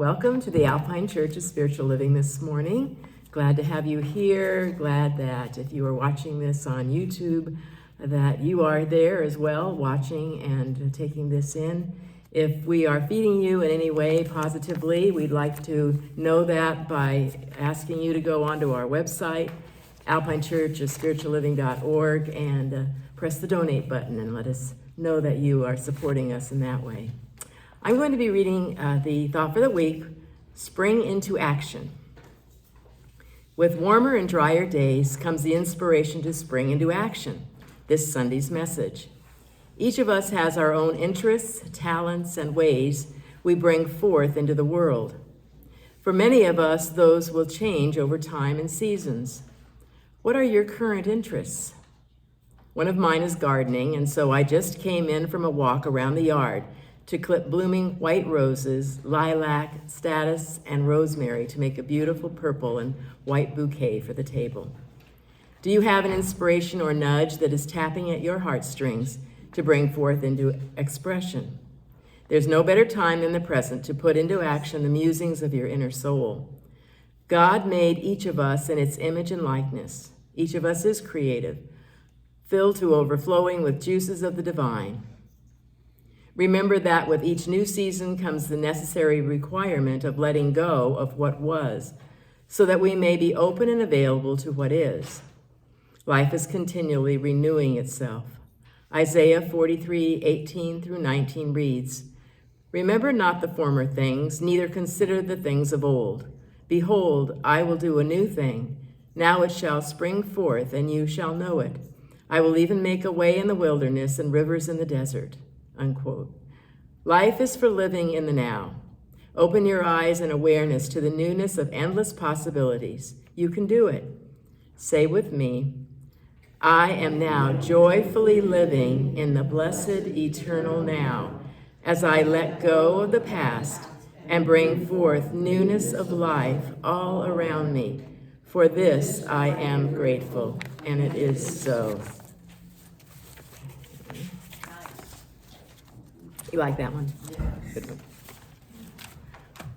Welcome to the Alpine Church of Spiritual Living this morning. Glad to have you here. Glad that if you are watching this on YouTube, that you are there as well, watching and taking this in. If we are feeding you in any way positively, we'd like to know that by asking you to go onto our website, alpinechurchofspiritualliving.org, and press the donate button and let us know that you are supporting us in that way. I'm going to be reading the thought for the week, Spring into Action. With warmer and drier days comes the inspiration to spring into action, this Sunday's message. Each of us has our own interests, talents, and ways we bring forth into the world. For many of us, those will change over time and seasons. What are your current interests? One of mine is gardening, and so I just came in from a walk around the yard to clip blooming white roses, lilac, statice, and rosemary to make a beautiful purple and white bouquet for the table. Do you have an inspiration or nudge that is tapping at your heartstrings to bring forth into expression? There's no better time than the present to put into action the musings of your inner soul. God made each of us in its image and likeness. Each of us is creative, filled to overflowing with juices of the divine. Remember that with each new season comes the necessary requirement of letting go of what was, so that we may be open and available to what is. Life is continually renewing itself. Isaiah 43:18-19 reads, "Remember not the former things, neither consider the things of old. Behold, I will do a new thing. Now it shall spring forth, and you shall know it. I will even make a way in the wilderness and rivers in the desert." Unquote. Life is for living in the now. Open your eyes and awareness to the newness of endless possibilities. You can do it. Say with me, I am now joyfully living in the blessed eternal now, as I let go of the past and bring forth newness of life all around me. For this I am grateful, and it is so. You like that one? Good one.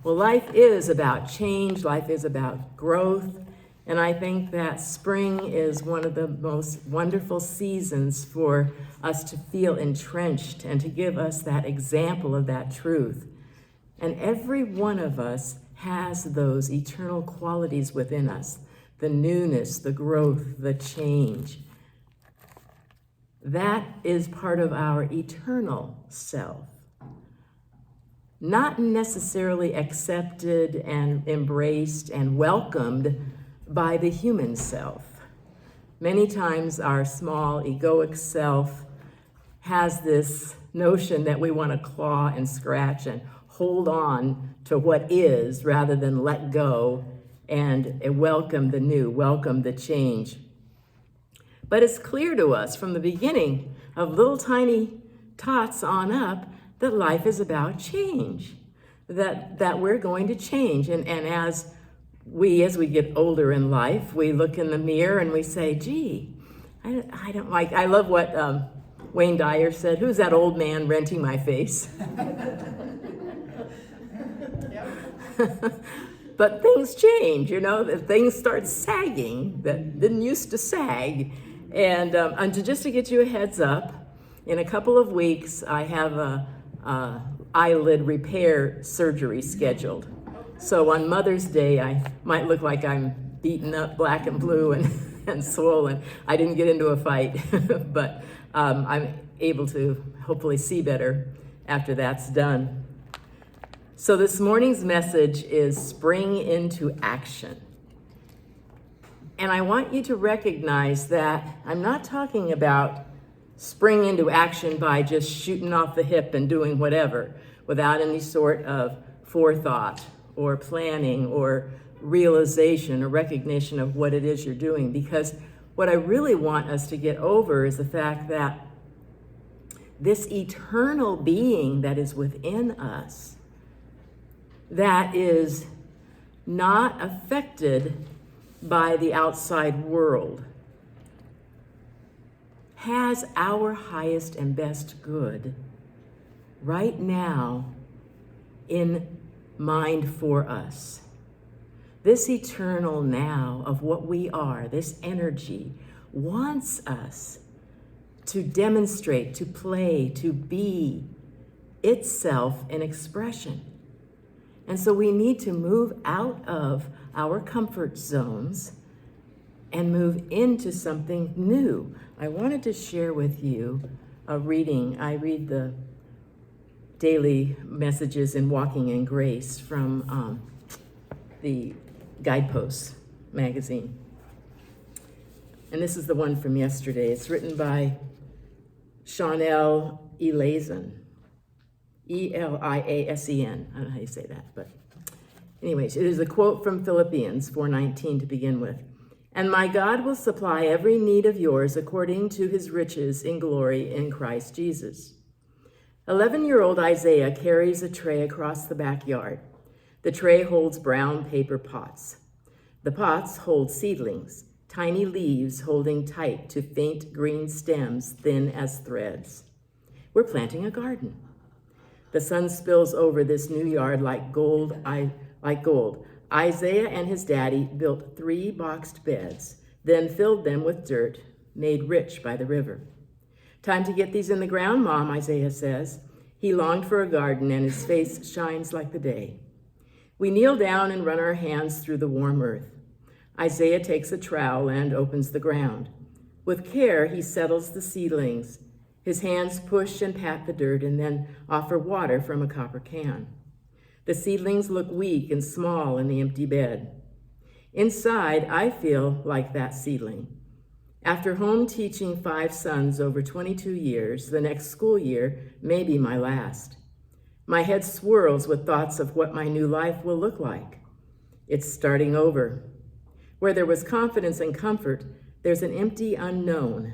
Well, life is about change. Life is about growth. And I think that spring is one of the most wonderful seasons for us to feel entrenched and to give us that example of that truth. And every one of us has those eternal qualities within us, the newness, the growth, the change. That is part of our eternal self, not necessarily accepted and embraced and welcomed by the human self. Many times our small egoic self has this notion that we want to claw and scratch and hold on to what is rather than let go and welcome the new, welcome the change. But it's clear to us from the beginning of little tiny tots on up that life is about change, that we're going to change. And as we get older in life, we look in the mirror and we say, gee, I don't like, I love what Wayne Dyer said, who's that old man renting my face? But things change, things start sagging that didn't used to sag. And just to get you a heads up, in a couple of weeks, I have a eyelid repair surgery scheduled. So on Mother's Day, I might look like I'm beaten up black and blue and swollen. I didn't get into a fight, but I'm able to hopefully see better after that's done. So this morning's message is spring into action. And I want you to recognize that I'm not talking about spring into action by just shooting off the hip and doing whatever without any sort of forethought or planning or realization or recognition of what it is you're doing. Because what I really want us to get over is the fact that this eternal being that is within us, that is not affected by the outside world, has our highest and best good right now in mind for us. This eternal now of what we are, this energy, wants us to demonstrate, to play, to be itself in expression. And so we need to move out of our comfort zones and move into something new. I wanted to share with you a reading. I read the daily messages in Walking in Grace from the Guideposts magazine. And this is the one from yesterday. It's written by Chanel Eliason. Eliasen. I don't know how you say that, but anyways, it is a quote from Philippians 4:19 to begin with. And my God will supply every need of yours according to his riches in glory in Christ Jesus. 11-year-old Isaiah carries a tray across the backyard. The tray holds brown paper pots. The pots hold seedlings, tiny leaves holding tight to faint green stems thin as threads. We're planting a garden. The sun spills over this new yard like gold. Isaiah and his daddy built 3 boxed beds, then filled them with dirt, made rich by the river. Time to get these in the ground, Mom, Isaiah says. He longed for a garden, and his face shines like the day. We kneel down and run our hands through the warm earth. Isaiah takes a trowel and opens the ground. With care, he settles the seedlings. His hands push and pat the dirt and then offer water from a copper can. The seedlings look weak and small in the empty bed. Inside, I feel like that seedling. After home teaching 5 sons over 22 years, the next school year may be my last. My head swirls with thoughts of what my new life will look like. It's starting over. Where there was confidence and comfort, there's an empty unknown.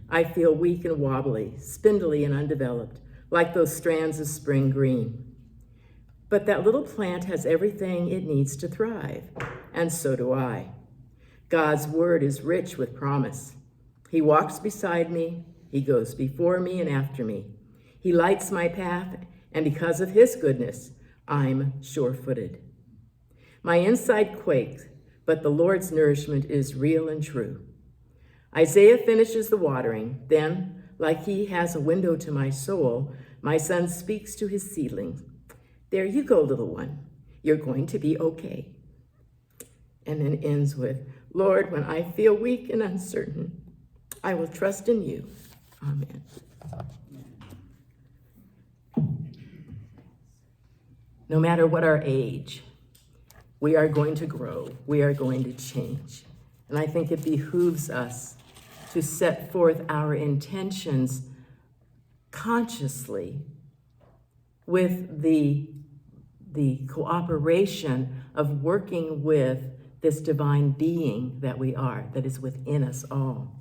I feel weak and wobbly, spindly and undeveloped, like those strands of spring green. But that little plant has everything it needs to thrive, and so do I. God's word is rich with promise. He walks beside me, he goes before me and after me. He lights my path, and because of his goodness, I'm sure-footed. My inside quakes, but the Lord's nourishment is real and true. Isaiah finishes the watering, then, like he has a window to my soul, my son speaks to his seedlings. There you go, little one. You're going to be okay. And then ends with, Lord, when I feel weak and uncertain, I will trust in you. Amen. No matter what our age, we are going to grow. We are going to change. And I think it behooves us to set forth our intentions consciously with the cooperation of working with this divine being that we are, that is within us all.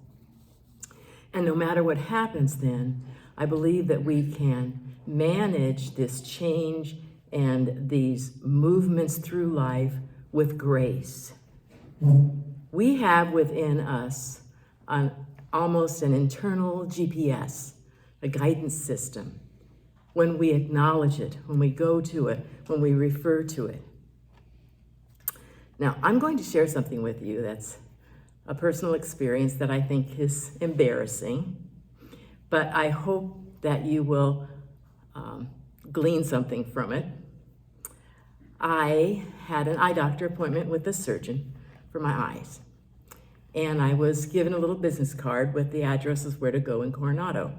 And no matter what happens then, I believe that we can manage this change and these movements through life with grace. We have within us almost an internal GPS, a guidance system, when we acknowledge it, when we go to it, when we refer to it. Now, I'm going to share something with you that's a personal experience that I think is embarrassing, but I hope that you will glean something from it. I had an eye doctor appointment with a surgeon for my eyes, and I was given a little business card with the addresses where to go in Coronado.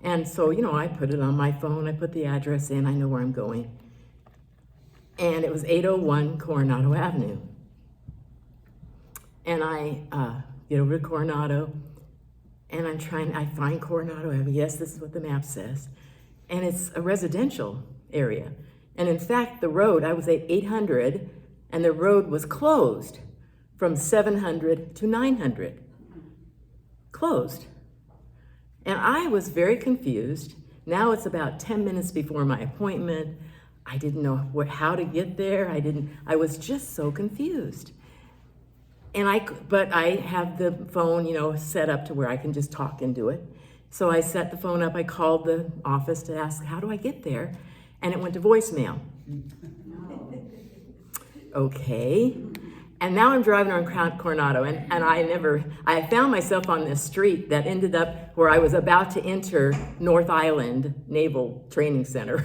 And so, I put it on my phone, I put the address in, I know where I'm going. And it was 801 Coronado Avenue. And I get over to Coronado, and I find Coronado Avenue. Yes, this is what the map says. And it's a residential area. And in fact, the road, I was at 800, and the road was closed from 700 to 900. Closed. And I was very confused. Now it's about 10 minutes before my appointment. I didn't know how to get there. I was just so confused. But I have the phone, set up to where I can just talk and do it. So I set the phone up. I called the office to ask, how do I get there? And it went to voicemail. Okay. And now I'm driving around Coronado, and I found myself on this street that ended up where I was about to enter North Island Naval Training Center.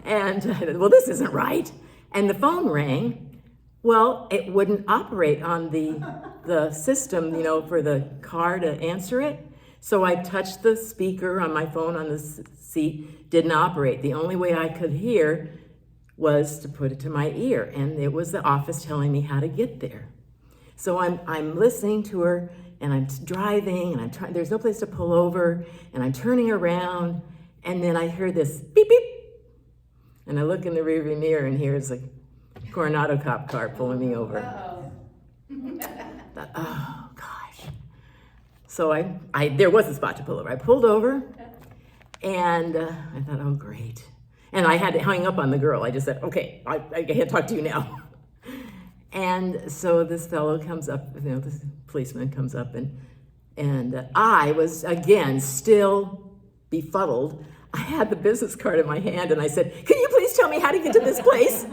And I thought, well, this isn't right. And the phone rang. Well, it wouldn't operate on the system, for the car to answer it. So I touched the speaker on my phone on the seat, didn't operate. The only way I could hear was to put it to my ear, and it was the office telling me how to get there. So I'm listening to her, and I'm driving, and there's no place to pull over, and I'm turning around, and then I hear this beep beep, and I look in the rearview mirror, and here's a Coronado cop car pulling me over. Thought, oh gosh. So there was a spot to pull over. I pulled over, and I thought, oh great. And I had to hang up on the girl. I just said, okay, I can't talk to you now. And so this fellow comes up, this policeman comes up, and I was, again, still befuddled. I had the business card in my hand, and I said, can you please tell me how to get to this place?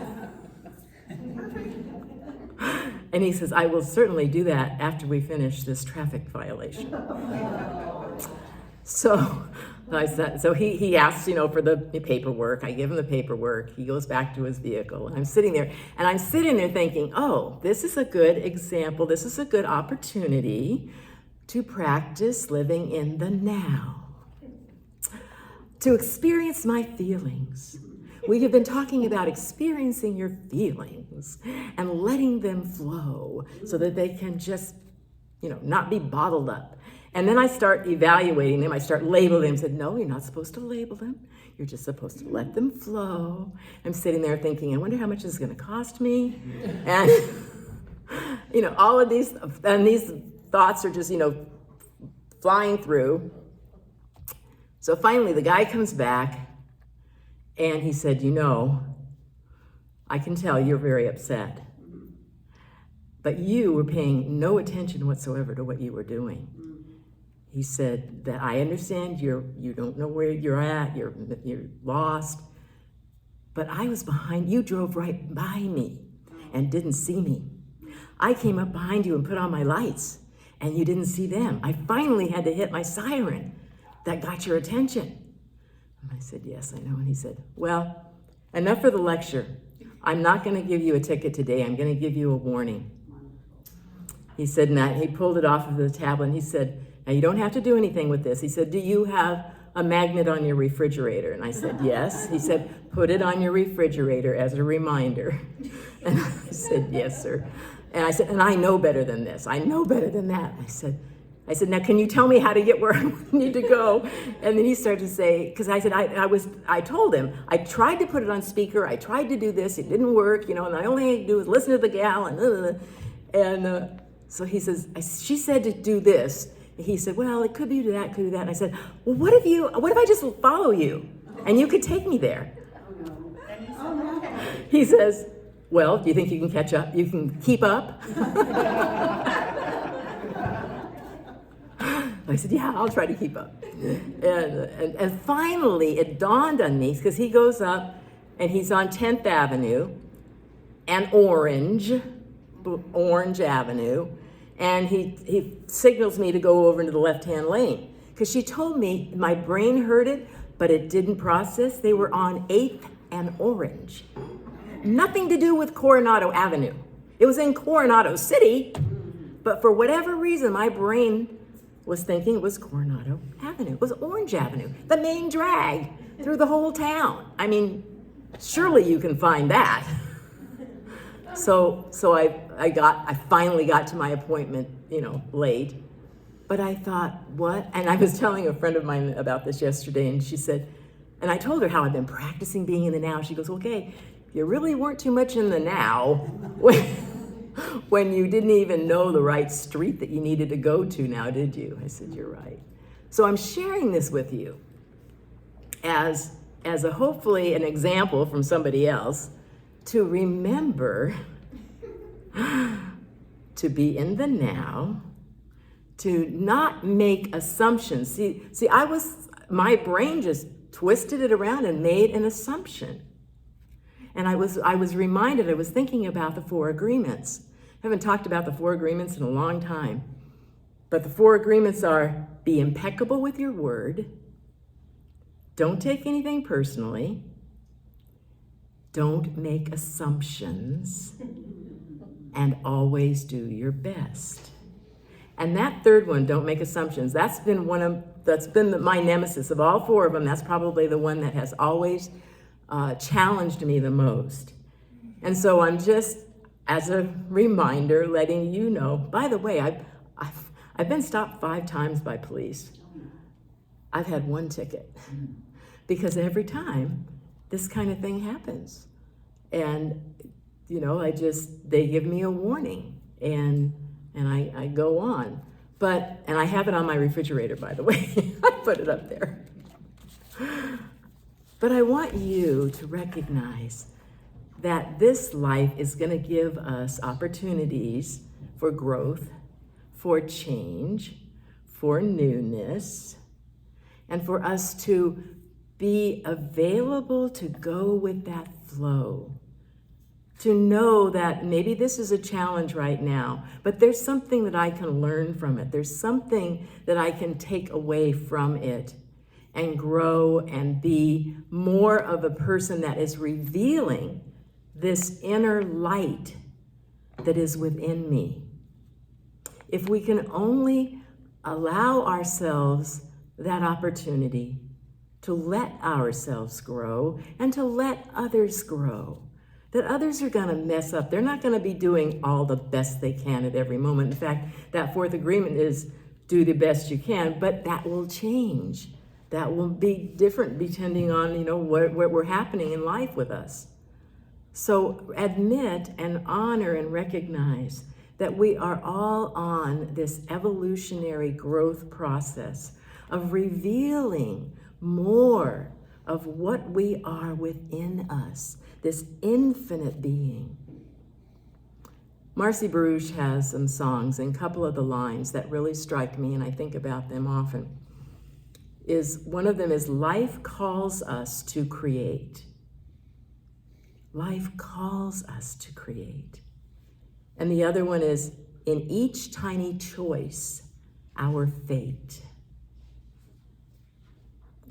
And he says, I will certainly do that after we finish this traffic violation. So he asks, for the paperwork. I give him the paperwork. He goes back to his vehicle. And I'm sitting there thinking, oh, this is a good example. This is a good opportunity to practice living in the now, to experience my feelings. We have been talking about experiencing your feelings and letting them flow so that they can just, not be bottled up. And then I start evaluating them. I start labeling them. Said, no, you're not supposed to label them. You're just supposed to let them flow. I'm sitting there thinking, I wonder how much this is going to cost me. And, all of these thoughts are just, flying through. So finally, the guy comes back, and he said, I can tell you're very upset. But you were paying no attention whatsoever to what you were doing. He said that I understand you don't know where you're at, you're lost, but I was behind, you drove right by me and didn't see me. I came up behind you and put on my lights and you didn't see them. I finally had to hit my siren that got your attention. And I said, yes, I know. And he said, well, enough for the lecture. I'm not gonna give you a ticket today, I'm gonna give you a warning. He said, and he pulled it off of the tablet and he said, now you don't have to do anything with this. He said, do you have a magnet on your refrigerator? And I said, yes. He said, put it on your refrigerator as a reminder. And I said, yes, sir. And I said, and I know better than this. I know better than that. I said, now can you tell me how to get where I need to go? And then he started to say, because I said, I told him, I tried to put it on speaker. I tried to do this. It didn't work, and the only thing I could do was listen to the gal. And so he says, she said to do this. He said, well, it could be to that, could be that. And I said, well, what if I just follow you and you could take me there? He says, well, do you think you can catch up? You can keep up? I said, yeah, I'll try to keep up. And finally it dawned on me, because he goes up and he's on 10th Avenue and Orange Avenue. And he signals me to go over into the left-hand lane. Because she told me my brain heard it, but it didn't process. They were on 8th and Orange. Nothing to do with Coronado Avenue. It was in Coronado City, but for whatever reason, my brain was thinking it was Coronado Avenue. It was Orange Avenue, the main drag through the whole town. I mean, surely you can find that. So I finally got to my appointment, late. But I thought, what? And I was telling a friend of mine about this yesterday, and she said, and I told her how I've been practicing being in the now. She goes, okay, you really weren't too much in the now when you didn't even know the right street that you needed to go to now, did you? I said, you're right. So I'm sharing this with you as a hopefully an example from somebody else to remember to be in the now, to not make assumptions. See, my brain just twisted it around and made an assumption. And I was reminded, I was thinking about the 4 agreements. I haven't talked about the 4 agreements in a long time. But the 4 agreements are: be impeccable with your word, don't take anything personally, don't make assumptions, and always do your best. And that 3rd one, don't make assumptions, that's been my nemesis of all 4 of them. That's probably the one that has always challenged me the most. And so I'm just, as a reminder, letting you know, by the way, I've been stopped 5 times by police. I've had 1 ticket because every time this kind of thing happens. And, they give me a warning and I go on. And I have it on my refrigerator, by the way. I put it up there. But I want you to recognize that this life is going to give us opportunities for growth, for change, for newness, and for us to be available to go with that flow. To know that maybe this is a challenge right now, but there's something that I can learn from it. There's something that I can take away from it and grow and be more of a person that is revealing this inner light that is within me. If we can only allow ourselves that opportunity to let ourselves grow and to let others grow, that others are going to mess up. They're not going to be doing all the best they can at every moment. In fact, that 4th agreement is do the best you can, but that will change. That will be different depending on, what we're happening in life with us. So admit and honor and recognize that we are all on this evolutionary growth process of revealing more of what we are within us, this infinite being. Marcy Baruch has some songs, and a couple of the lines that really strike me, and I think about them often. One of them is, life calls us to create. Life calls us to create. And the other one is, in each tiny choice, our fate.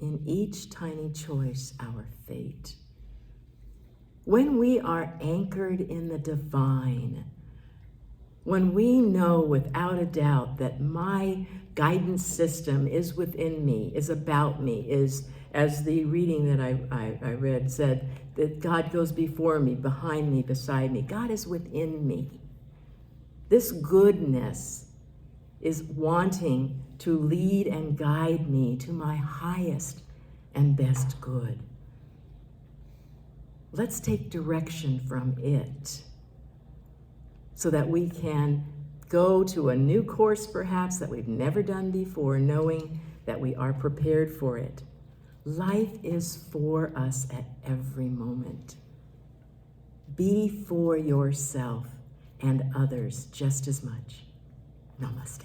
In each tiny choice, our fate. When we are anchored in the divine, when we know without a doubt that my guidance system is within me, is about me, is, as the reading that I read said, that God goes before me, behind me, beside me. God is within me. This goodness is wanting to lead and guide me to my highest and best good. Let's take direction from it so that we can go to a new course perhaps that we've never done before, knowing that we are prepared for it. Life is for us at every moment. Be for yourself and others just as much. Namaste.